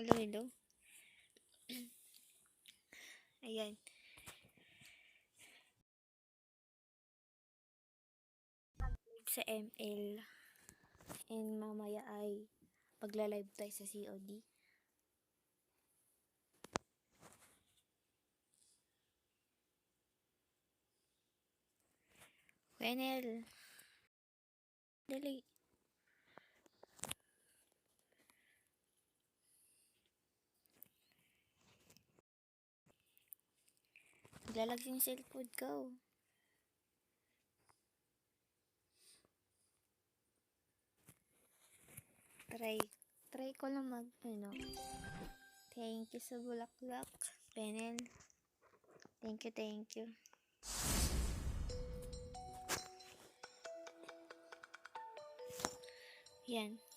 Hello, hello. Ayan. Sa ML. And mamaya ay pagla-live tayo sa COD. Wenel. Dali. Maglalag yung cellphone ko. Try ko lang Thank you sa bulaklak. Wenel. Thank you. Yan.